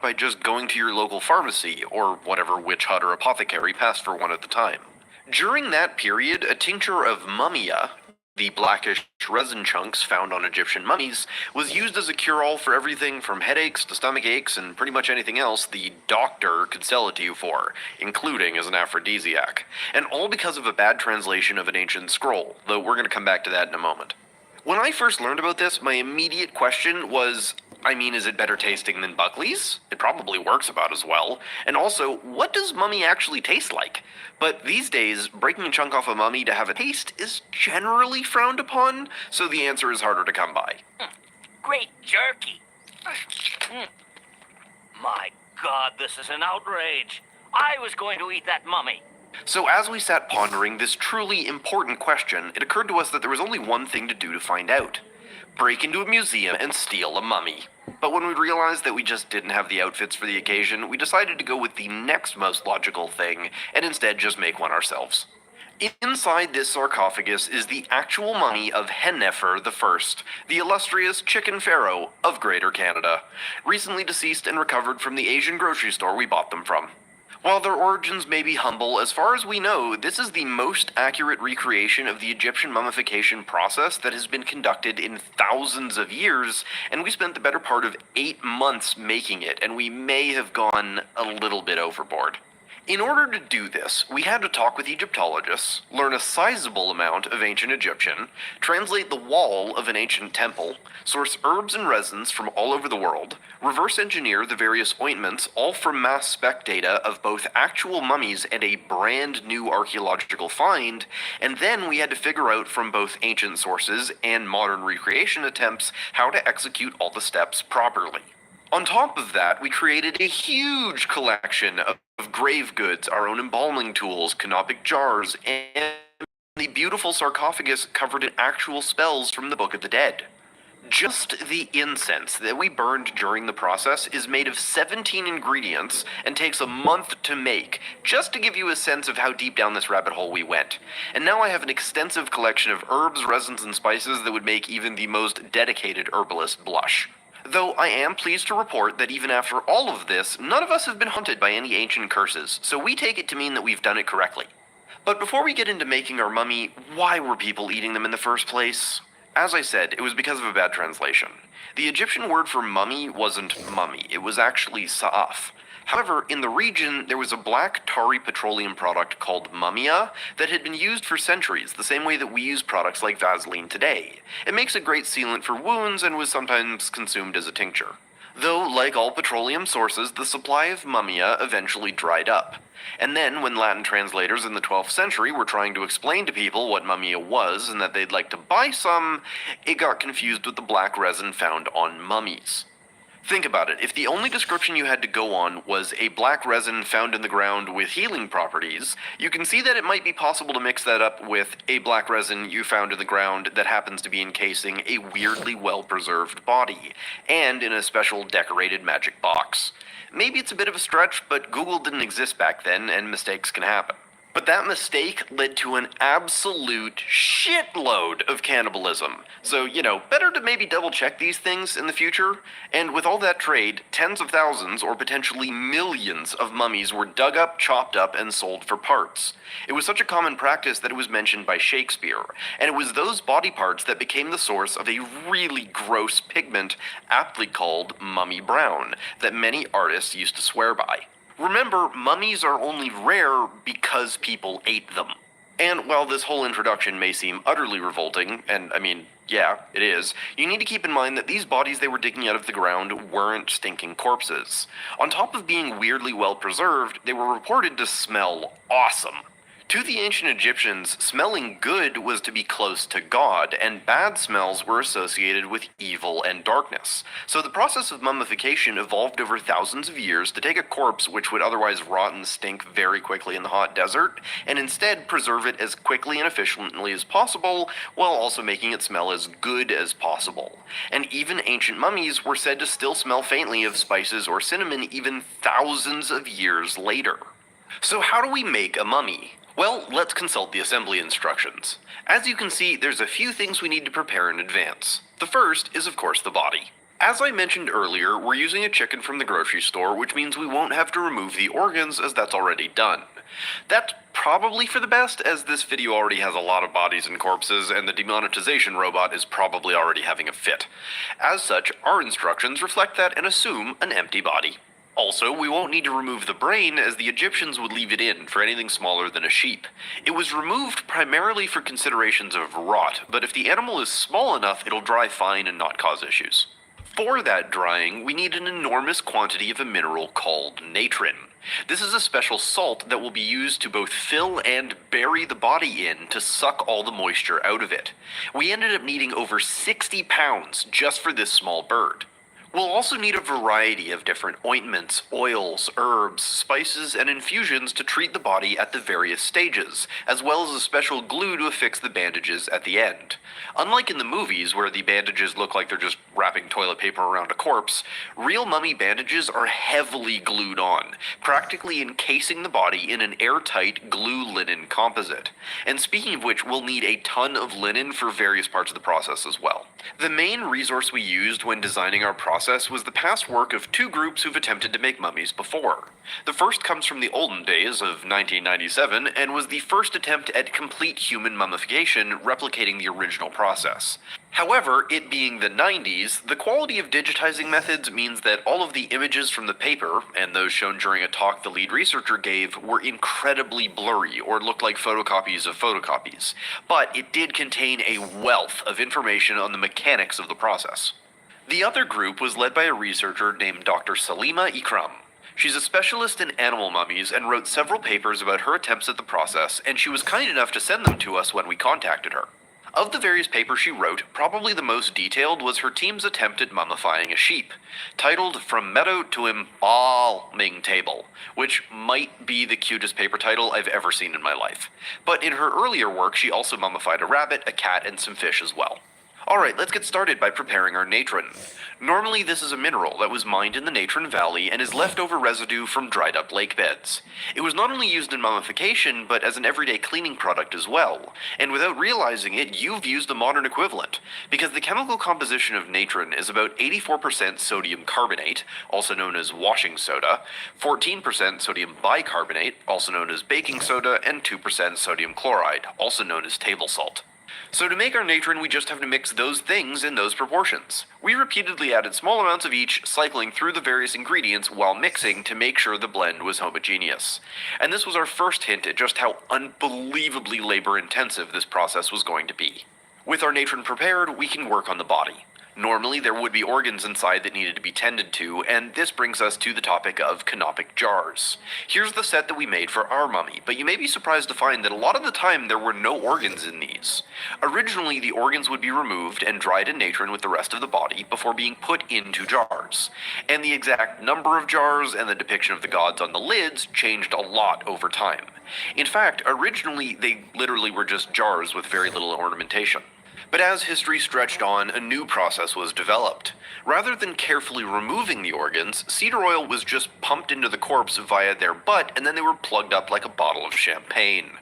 by just going to your local pharmacy, or whatever witch hut or apothecary passed for one at the time. During that period, a tincture of mummia, the blackish resin chunks found on Egyptian mummies, was used as a cure-all for everything from headaches to stomach aches and pretty much anything else the doctor could sell it to you for, including as an aphrodisiac. And all because of a bad translation of an ancient scroll, though we're going to come back to that in a moment. When I first learned about this, my immediate question was, is it better tasting than Buckley's? It probably works about as well. And also, what does mummy actually taste like? But these days, breaking a chunk off a mummy to have a taste is generally frowned upon, so the answer is harder to come by. Great jerky. My God, this is an outrage. I was going to eat that mummy. So as we sat pondering this truly important question, it occurred to us that there was only one thing to do to find out. Break into a museum and steal a mummy. But when we realized that we just didn't have the outfits for the occasion, we decided to go with the next most logical thing, and instead just make one ourselves. Inside this sarcophagus is the actual mummy of Hennefer I, the illustrious chicken pharaoh of Greater Canada, recently deceased and recovered from the Asian grocery store we bought them from. While their origins may be humble, as far as we know, this is the most accurate recreation of the Egyptian mummification process that has been conducted in thousands of years, and we spent the better part of 8 months making it, and we may have gone a little bit overboard. In order to do this, we had to talk with Egyptologists, learn a sizable amount of ancient Egyptian, translate the wall of an ancient temple, source herbs and resins from all over the world, reverse engineer the various ointments, all from mass spec data of both actual mummies and a brand new archaeological find, and then we had to figure out from both ancient sources and modern recreation attempts how to execute all the steps properly. On top of that, we created a huge collection of grave goods, our own embalming tools, canopic jars, and the beautiful sarcophagus covered in actual spells from the Book of the Dead. Just the incense that we burned during the process is made of 17 ingredients and takes a month to make, just to give you a sense of how deep down this rabbit hole we went. And now I have an extensive collection of herbs, resins, and spices that would make even the most dedicated herbalist blush. Though I am pleased to report that even after all of this, none of us have been haunted by any ancient curses, so we take it to mean that we've done it correctly. But before we get into making our mummy, why were people eating them in the first place? As I said, it was because of a bad translation. The Egyptian word for mummy wasn't mummy, it was actually sa'af. However, in the region, there was a black tarry petroleum product called mummia that had been used for centuries, the same way that we use products like Vaseline today. It makes a great sealant for wounds and was sometimes consumed as a tincture. Though, like all petroleum sources, the supply of mummia eventually dried up. And then, when Latin translators in the 12th century were trying to explain to people what mummia was and that they'd like to buy some, it got confused with the black resin found on mummies. Think about it, if the only description you had to go on was a black resin found in the ground with healing properties, you can see that it might be possible to mix that up with a black resin you found in the ground that happens to be encasing a weirdly well-preserved body, and in a special decorated magic box. Maybe it's a bit of a stretch, but Google didn't exist back then, and mistakes can happen. But that mistake led to an absolute shitload of cannibalism. So, better to maybe double check these things in the future. And with all that trade, tens of thousands or potentially millions of mummies were dug up, chopped up, and sold for parts. It was such a common practice that it was mentioned by Shakespeare. And it was those body parts that became the source of a really gross pigment, aptly called mummy brown, that many artists used to swear by. Remember, mummies are only rare because people ate them. And while this whole introduction may seem utterly revolting, and yeah, it is, you need to keep in mind that these bodies they were digging out of the ground weren't stinking corpses. On top of being weirdly well preserved, they were reported to smell awesome. To the ancient Egyptians, smelling good was to be close to God, and bad smells were associated with evil and darkness. So the process of mummification evolved over thousands of years to take a corpse which would otherwise rot and stink very quickly in the hot desert, and instead preserve it as quickly and efficiently as possible, while also making it smell as good as possible. And even ancient mummies were said to still smell faintly of spices or cinnamon even thousands of years later. So how do we make a mummy? Well, let's consult the assembly instructions. As you can see, there's a few things we need to prepare in advance. The first is, of course, the body. As I mentioned earlier, we're using a chicken from the grocery store, which means we won't have to remove the organs as that's already done. That's probably for the best, as this video already has a lot of bodies and corpses, and the demonetization robot is probably already having a fit. As such, our instructions reflect that and assume an empty body. Also, we won't need to remove the brain, as the Egyptians would leave it in for anything smaller than a sheep. It was removed primarily for considerations of rot, but if the animal is small enough, it'll dry fine and not cause issues. For that drying, we need an enormous quantity of a mineral called natron. This is a special salt that will be used to both fill and bury the body in to suck all the moisture out of it. We ended up needing over 60 pounds just for this small bird. We'll also need a variety of different ointments, oils, herbs, spices, and infusions to treat the body at the various stages, as well as a special glue to affix the bandages at the end. Unlike in the movies, where the bandages look like they're just wrapping toilet paper around a corpse, real mummy bandages are heavily glued on, practically encasing the body in an airtight glue linen composite. And speaking of which, we'll need a ton of linen for various parts of the process as well. The main resource we used when designing our process was the past work of two groups who've attempted to make mummies before. The first comes from the olden days of 1997 and was the first attempt at complete human mummification, replicating the original process. However, it being the 90s, the quality of digitizing methods means that all of the images from the paper, and those shown during a talk the lead researcher gave, were incredibly blurry or looked like photocopies of photocopies. But it did contain a wealth of information on the mechanics of the process. The other group was led by a researcher named Dr. Salima Ikram. She's a specialist in animal mummies and wrote several papers about her attempts at the process, and she was kind enough to send them to us when we contacted her. Of the various papers she wrote, probably the most detailed was her team's attempt at mummifying a sheep, titled From Meadow to Embalming Table, which might be the cutest paper title I've ever seen in my life. But in her earlier work, she also mummified a rabbit, a cat, and some fish as well. Alright, let's get started by preparing our natron. Normally this is a mineral that was mined in the Natron Valley and is leftover residue from dried up lake beds. It was not only used in mummification, but as an everyday cleaning product as well, and without realizing it, you've used the modern equivalent, because the chemical composition of natron is about 84% sodium carbonate, also known as washing soda, 14% sodium bicarbonate, also known as baking soda, and 2% sodium chloride, also known as table salt. So to make our natron, we just have to mix those things in those proportions. We repeatedly added small amounts of each, cycling through the various ingredients while mixing to make sure the blend was homogeneous. And this was our first hint at just how unbelievably labor-intensive this process was going to be. With our natron prepared, we can work on the body. Normally, there would be organs inside that needed to be tended to, and this brings us to the topic of canopic jars. Here's the set that we made for our mummy, but you may be surprised to find that a lot of the time there were no organs in these. Originally, the organs would be removed and dried in natron with the rest of the body before being put into jars. And the exact number of jars and the depiction of the gods on the lids changed a lot over time. In fact, originally they literally were just jars with very little ornamentation. But as history stretched on, a new process was developed. Rather than carefully removing the organs, cedar oil was just pumped into the corpse via their butt, and then they were plugged up like a bottle of champagne.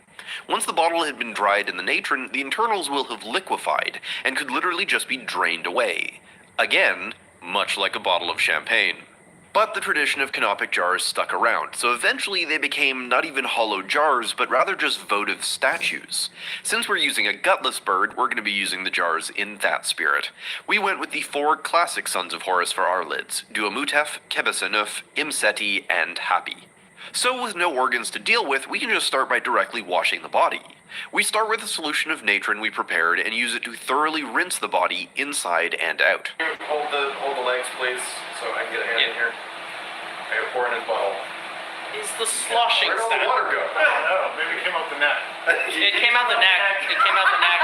Once the bottle had been dried in the natron, the internals will have liquefied, and could literally just be drained away. Again, much like a bottle of champagne. But the tradition of canopic jars stuck around, so eventually they became not even hollow jars, but rather just votive statues. Since we're using a gutless bird, we're going to be using the jars in that spirit. We went with the four classic sons of Horus for our lids: Duamutef, Kebesenuf, Imseti, and Hapi. So with no organs to deal with, we can just start by directly washing the body. We start with a solution of natron we prepared and use it to thoroughly rinse the body inside and out. Hold the legs, please, so I can get a hand in here. I gotta pour in his bottle. Is the sloshing Where did all the step? water go? I don't know. Maybe it came out the neck. It came out the neck. It came out the neck.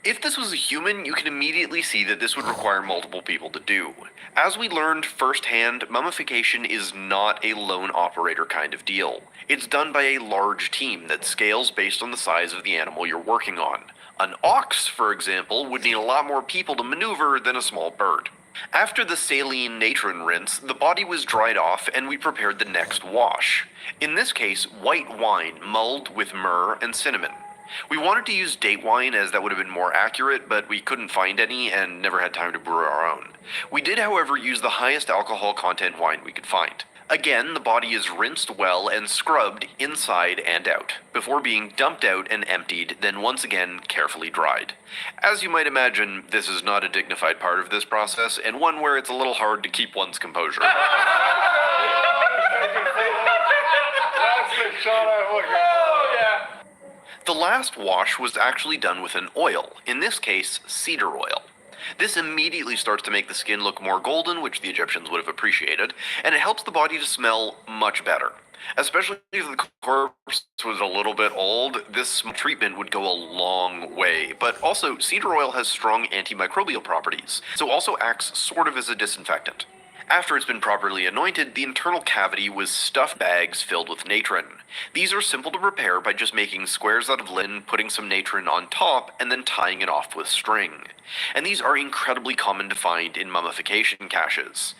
If this was a human, you can immediately see that this would require multiple people to do. As we learned firsthand, mummification is not a lone operator kind of deal. It's done by a large team that scales based on the size of the animal you're working on. An ox, for example, would need a lot more people to maneuver than a small bird. After the saline natron rinse, the body was dried off and we prepared the next wash. In this case, white wine mulled with myrrh and cinnamon. We wanted to use date wine as that would have been more accurate, but we couldn't find any and never had time to brew our own. We did, however, use the highest alcohol content wine we could find. Again, the body is rinsed well and scrubbed inside and out, before being dumped out and emptied, then once again carefully dried. As you might imagine, this is not a dignified part of this process, and one where it's a little hard to keep one's composure. The last wash was actually done with an oil, in this case, cedar oil. This immediately starts to make the skin look more golden, which the Egyptians would have appreciated, and it helps the body to smell much better. Especially if the corpse was a little bit old, this treatment would go a long way. But also, cedar oil has strong antimicrobial properties, so also acts sort of as a disinfectant. After it's been properly anointed, the internal cavity was stuffed bags filled with natron. These are simple to prepare by just making squares out of linen, putting some natron on top, and then tying it off with string. And these are incredibly common to find in mummification caches.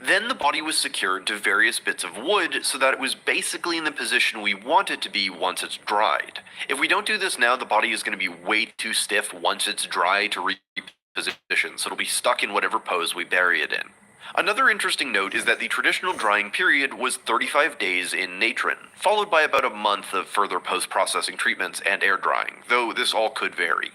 Then the body was secured to various bits of wood so that it was basically in the position we want it to be once it's dried. If we don't do this now, the body is going to be way too stiff once it's dry to reposition, so it'll be stuck in whatever pose we bury it in. Another interesting note is that the traditional drying period was 35 days in natron, followed by about a month of further post-processing treatments and air drying, though this all could vary.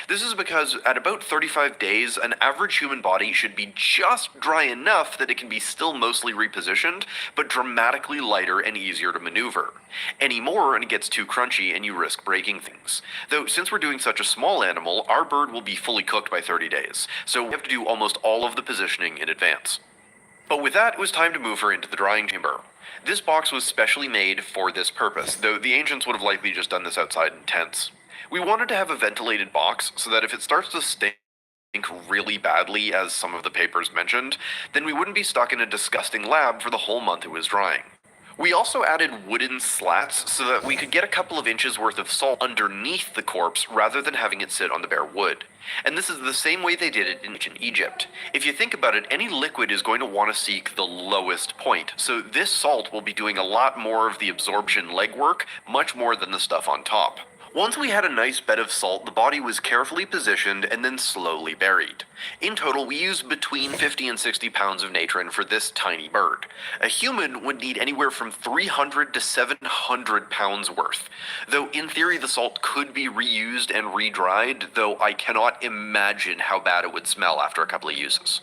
This is because at about 35 days, an average human body should be just dry enough that it can be still mostly repositioned, but dramatically lighter and easier to maneuver. Any more and it gets too crunchy and you risk breaking things. Though since we're doing such a small animal, our bird will be fully cooked by 30 days, so we have to do almost all of the positioning in advance. But with that, it was time to move her into the drying chamber. This box was specially made for this purpose, though the ancients would have likely just done this outside in tents. We wanted to have a ventilated box so that if it starts to stink really badly, as some of the papers mentioned, then we wouldn't be stuck in a disgusting lab for the whole month it was drying. We also added wooden slats so that we could get a couple of inches worth of salt underneath the corpse rather than having it sit on the bare wood. And this is the same way they did it in ancient Egypt. If you think about it, any liquid is going to want to seek the lowest point, so this salt will be doing a lot more of the absorption legwork, much more than the stuff on top. Once we had a nice bed of salt, the body was carefully positioned and then slowly buried. In total, we used between 50 and 60 pounds of natron for this tiny bird. A human would need anywhere from 300 to 700 pounds worth. Though in theory the salt could be reused and re-dried, though I cannot imagine how bad it would smell after a couple of uses.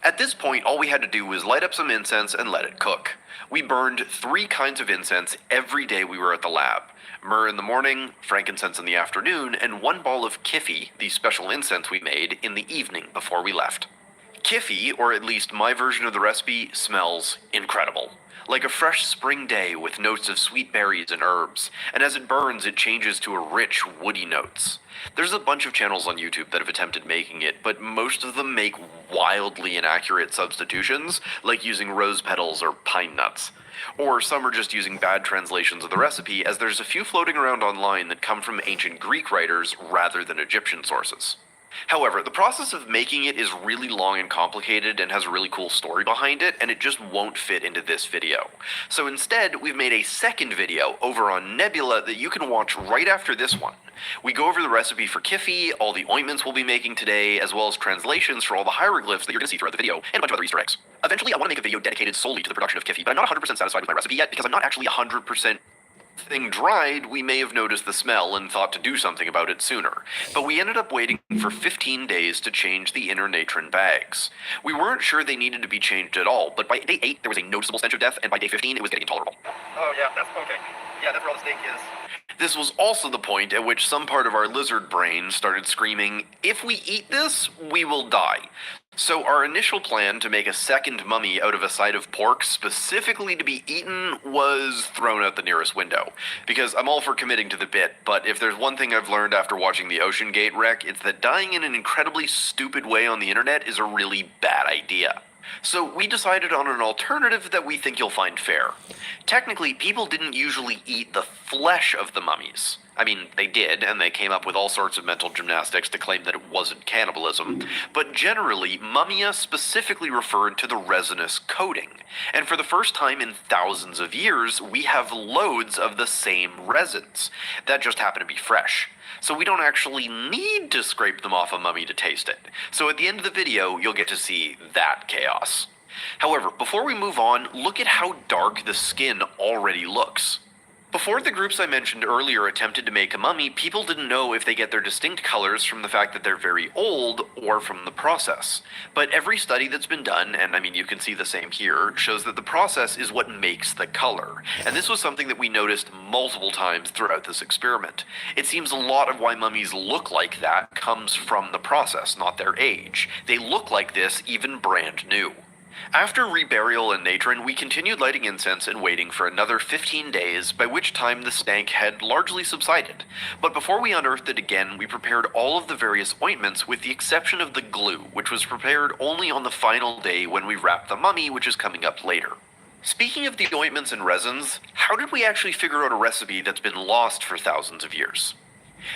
At this point, all we had to do was light up some incense and let it cook. We burned 3 kinds of incense every day we were at the lab. Myrrh in the morning, frankincense in the afternoon, and 1 ball of kifi, the special incense we made, in the evening before we left. Kifi, or at least my version of the recipe, smells incredible. Like a fresh spring day with notes of sweet berries and herbs, and as it burns it changes to a rich, woody notes. There's a bunch of channels on YouTube that have attempted making it, but most of them make wildly inaccurate substitutions, like using rose petals or pine nuts. Or some are just using bad translations of the recipe, as there's a few floating around online that come from ancient Greek writers rather than Egyptian sources. However, the process of making it is really long and complicated and has a really cool story behind it, and it just won't fit into this video. So instead, we've made a second video over on Nebula that you can watch right after this one. We go over the recipe for kifi, all the ointments we'll be making today, as well as translations for all the hieroglyphs that you're going to see throughout the video, and a bunch of other Easter eggs. Eventually, I want to make a video dedicated solely to the production of kifi, but I'm not 100% satisfied with my recipe yet, because I'm not actually 100% thing dried. We may have noticed the smell and thought to do something about it sooner, but we ended up waiting for 15 days to change the inner natron bags. We weren't sure they needed to be changed at all, but by day 8 there was a noticeable stench of death, and by day 15 it was getting intolerable. Oh yeah, that's okay. Yeah, that's where all the stink is. This was also the point at which some part of our lizard brain started screaming, if we eat this, we will die. So our initial plan to make a second mummy out of a side of pork specifically to be eaten was thrown out the nearest window. Because I'm all for committing to the bit, but if there's one thing I've learned after watching the Ocean Gate wreck, it's that dying in an incredibly stupid way on the internet is a really bad idea. So we decided on an alternative that we think you'll find fair. Technically, people didn't usually eat the flesh of the mummies. I mean, they did, and they came up with all sorts of mental gymnastics to claim that it wasn't cannibalism, but generally, mummia specifically referred to the resinous coating. And for the first time in thousands of years, we have loads of the same resins. That just happen to be fresh. So we don't actually need to scrape them off a mummy to taste it. So at the end of the video, you'll get to see that chaos. However, before we move on, look at how dark the skin already looks. Before the groups I mentioned earlier attempted to make a mummy, people didn't know if they get their distinct colors from the fact that they're very old or from the process. But every study that's been done, and I mean you can see the same here, shows that the process is what makes the color. And this was something that we noticed multiple times throughout this experiment. It seems a lot of why mummies look like that comes from the process, not their age. They look like this even brand new. After reburial and natron, we continued lighting incense and waiting for another 15 days, by which time the stank had largely subsided. But before we unearthed it again, we prepared all of the various ointments with the exception of the glue, which was prepared only on the final day when we wrapped the mummy, which is coming up later. Speaking of the ointments and resins, how did we actually figure out a recipe that's been lost for thousands of years?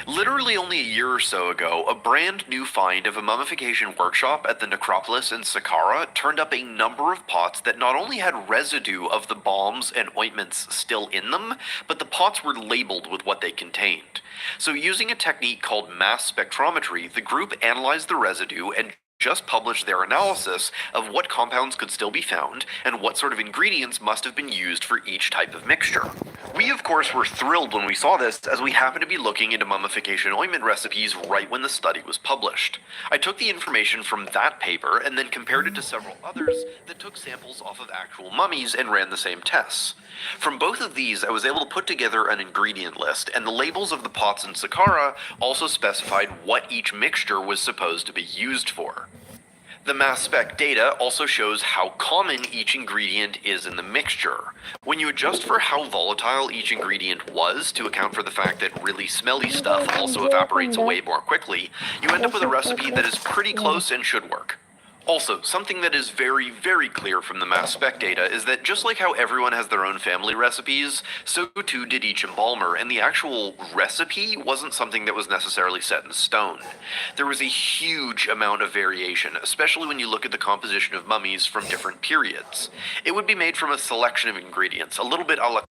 Literally only a year or so ago, a brand new find of a mummification workshop at the necropolis in Saqqara turned up a number of pots that not only had residue of the balms and ointments still in them, but the pots were labeled with what they contained. So using a technique called mass spectrometry, the group analyzed the residue and just published their analysis of what compounds could still be found and what sort of ingredients must have been used for each type of mixture. We of course were thrilled when we saw this, as we happened to be looking into mummification ointment recipes right when the study was published. I took the information from that paper and then compared it to several others that took samples off of actual mummies and ran the same tests. From both of these, I was able to put together an ingredient list, and the labels of the pots in Saqqara also specified what each mixture was supposed to be used for. The mass spec data also shows how common each ingredient is in the mixture. When you adjust for how volatile each ingredient was to account for the fact that really smelly stuff also evaporates away more quickly, you end up with a recipe that is pretty close and should work. Also, something that is very, very clear from the mass spec data is that just like how everyone has their own family recipes, so too did each embalmer, and the actual recipe wasn't something that was necessarily set in stone. There was a huge amount of variation, especially when you look at the composition of mummies from different periods. It would be made from a selection of ingredients, a little bit a la